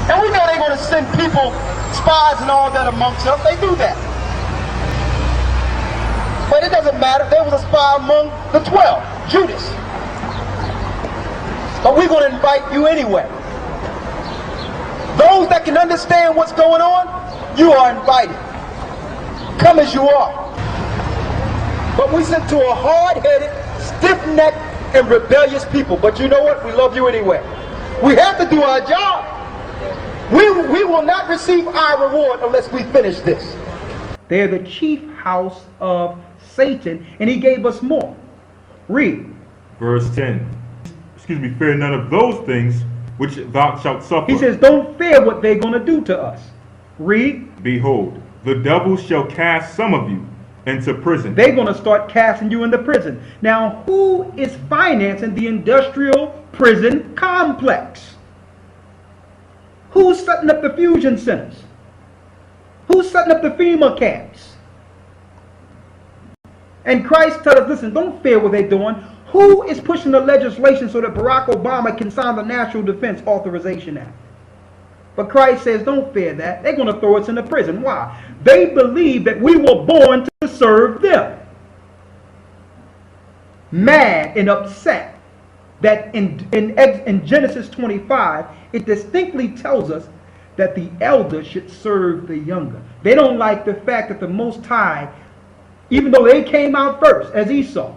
And we know they're going to send people, spies and all that amongst us. They do that. But it doesn't matter. There was a spy among the 12, Judas. But we're going to invite you anyway. Those that can understand what's going on, you are invited. Come as you are. But we sent to a hard-headed, stiff-necked, and rebellious people. But you know what? We love you anyway. We have to do our job. We will not receive our reward unless we finish this. They're the chief house of Satan, and he gave us more. Read. Verse 10. Fear none of those things which thou shalt suffer. He says, don't fear what they're going to do to us. Read. Behold, the devil shall cast some of you into prison. They're going to start casting you into prison. Now, who is financing the industrial prison complex? Who's setting up the fusion centers? Who's setting up the FEMA camps? And Christ tells us, listen, don't fear what they're doing. Who is pushing the legislation so that Barack Obama can sign the National Defense Authorization Act? But Christ says, don't fear that. They're going to throw us into prison. Why? They believe that we were born to serve them. Mad and upset that in Genesis 25, it distinctly tells us that the elder should serve the younger. They don't like the fact that the Most High, even though they came out first as Esau,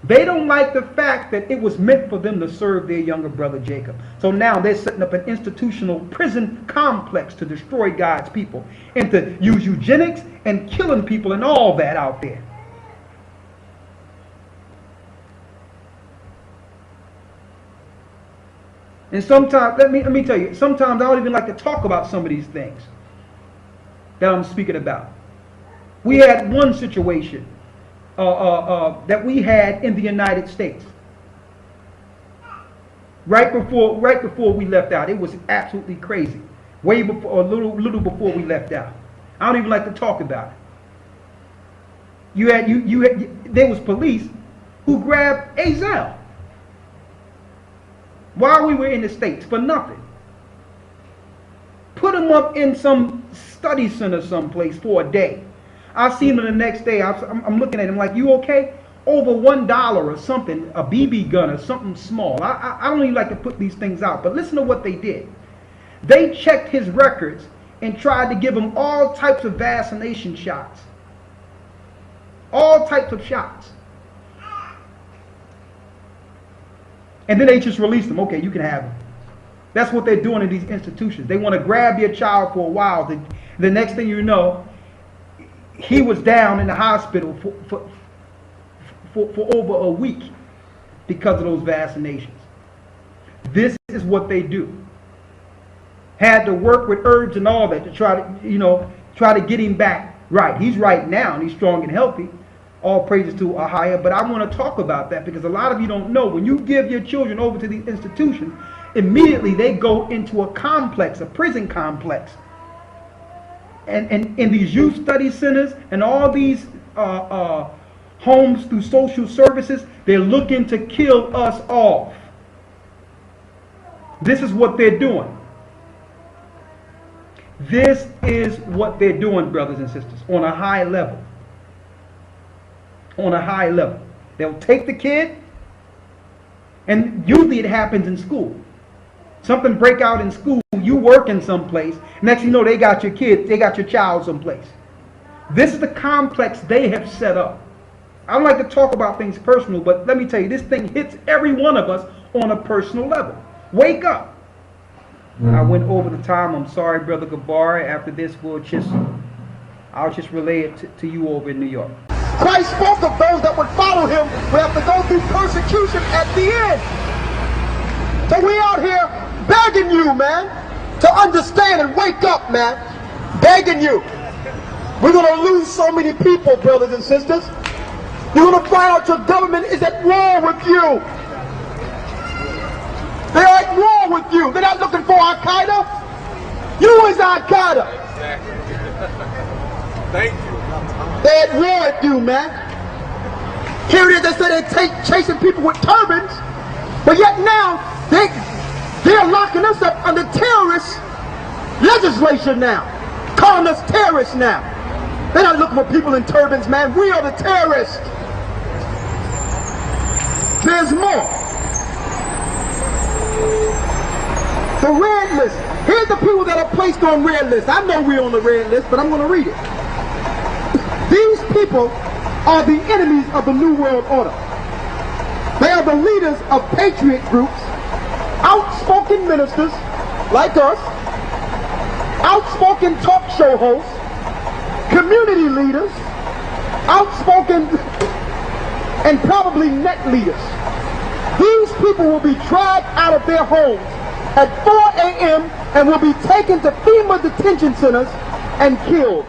they don't like the fact that it was meant for them to serve their younger brother Jacob. So now they're setting up an institutional prison complex to destroy God's people and to use eugenics and killing people and all that out there. And sometimes, let me tell you, sometimes I don't even like to talk about some of these things that I'm speaking about. We had one situation that we had in the United States right before we left out. It was absolutely crazy. Way before, a little before we left out. I don't even like to talk about it. There was police who grabbed Azel while we were in the States for nothing. Put him up in some study center someplace for a day. I seen him the next day. I'm looking at him like, you okay? Over $1 or something, a BB gun or something small. I don't even like to put these things out, but listen to what they did. They checked his records and tried to give him all types of vaccination shots. All types of shots. And then they just released him. Okay, you can have him. That's what they're doing in these institutions. They want to grab your child for a while. The next thing you know, he was down in the hospital for over a week because of those vaccinations. This is what they do. Had to work with herbs and all that to try to get him back right. He's right now and he's strong and healthy. All praises to Ahia. But I want to talk about that because a lot of you don't know. When you give your children over to these institutions, immediately they go into a complex, a prison complex. And in these youth study centers and all these homes through social services, they're looking to kill us off. This is what they're doing. This is what they're doing, brothers and sisters, on a high level. On a high level. They'll take the kid, and usually it happens in school. Something break out in school, you work in someplace, next thing you know they got your kid, they got your child someplace. This is the complex they have set up. I don't like to talk about things personal, but let me tell you, this thing hits every one of us on a personal level. Wake up. I went over the time. I'm sorry, Brother Gabar. After this, I'll just relay it to you over in New York. Christ spoke of those that would follow him would have to go through persecution at the end. So we out here begging you, man, to understand and wake up, man. Begging you. We're going to lose so many people, brothers and sisters. You're going to find out your government is at war with you. They're at war with you. They're not looking for Al-Qaeda. You is Al-Qaeda. Thank you. They're at war with you, man. Here it is, they say they're chasing people with turbans, but yet now they're locking us up under terrorists legislation now, calling us terrorists now. They're not looking for people in turbans, man. We are the terrorists. There's more. The red list. Here's the people that are placed on red list. I know we're on the red list, but I'm going to read it. These people are the enemies of the New World Order. They are the leaders of patriot groups, outspoken ministers like us, outspoken talk show hosts, community leaders, outspoken and probably net leaders. These people will be dragged out of their homes at 4 a.m. and will be taken to FEMA detention centers and killed.